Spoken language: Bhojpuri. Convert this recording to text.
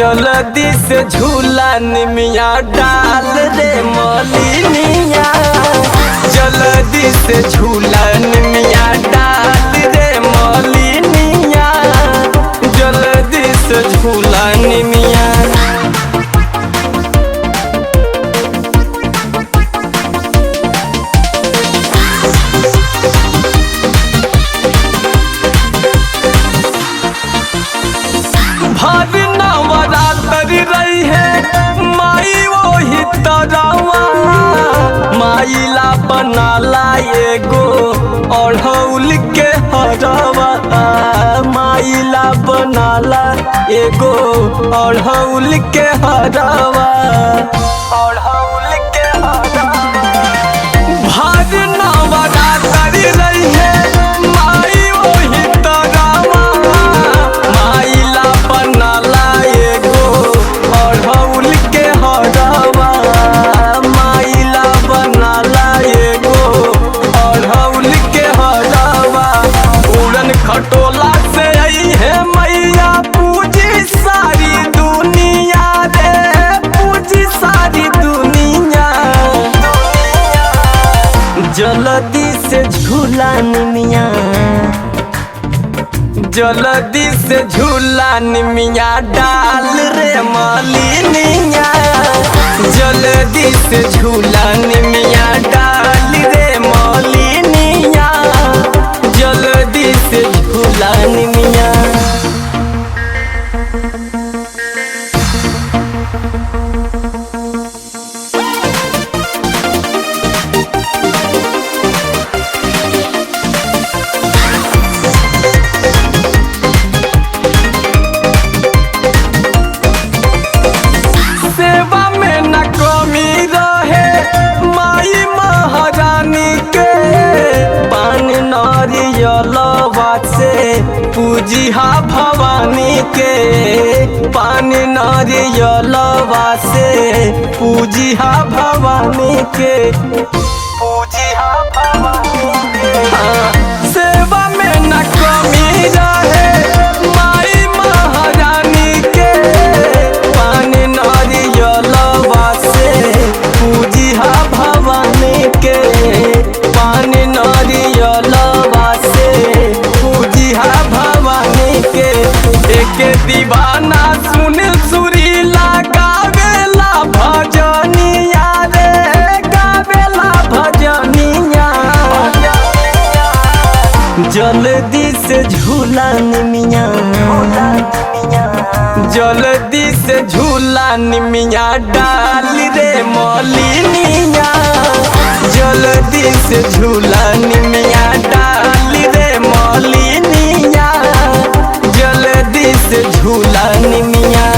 जल्दी से झूला निमिया डाल रे मलिनिया, जल्दी से झूला निमिया डाल रे मलिनिया, जल्दी से झूला निमिया। भर नवरात्रि रही है माई वही तरवा, माइला बनाला एगो अढ़ौल के हरवा, माइला बनाला एगो अढ़ौल के हरवा, अढ़ौल के हरवा। भर नवरात्रि रही है माई वही तरवा, माइला बनाला एगो अढ़ौल के हरवा, माइला बनाला एगो अढ़ौल के हरवा। उड़न खटोला से आई है मैया पूजी सारी दुनिया रे, पूजी सारी दुनिया। जल्दी से झूला निमिया, जल्दी से झूला निमिया डाल रे मलिनिया, जल्दी से झूला निमिया डाल रे मलिनिया, जल्दी से झूला निमिया। सेवा में न कमी रहे माई महारानी के, पान नारियलवा से पूजिहा भवानी के, पान नारियलवा से पूजिहा भवानी के, पूजिहा भवानी के। हाँ, सेवा में न कमी रहे माई महारानी के, पान नारियलवा से पूजिहा भवानी के, पान नारियलवा से पूजिहा भवानी के। एक दीवाना सुनील सुरीला गावेला भजनिया रे, गावेला भजनिया। जल्दी से झूला निमिया, जल्दी से झूला निमिया डाल रे मलिनिया, जल्दी से झूला निमिया डाल रे मलिनिया, जल्दी से झूला निमिया।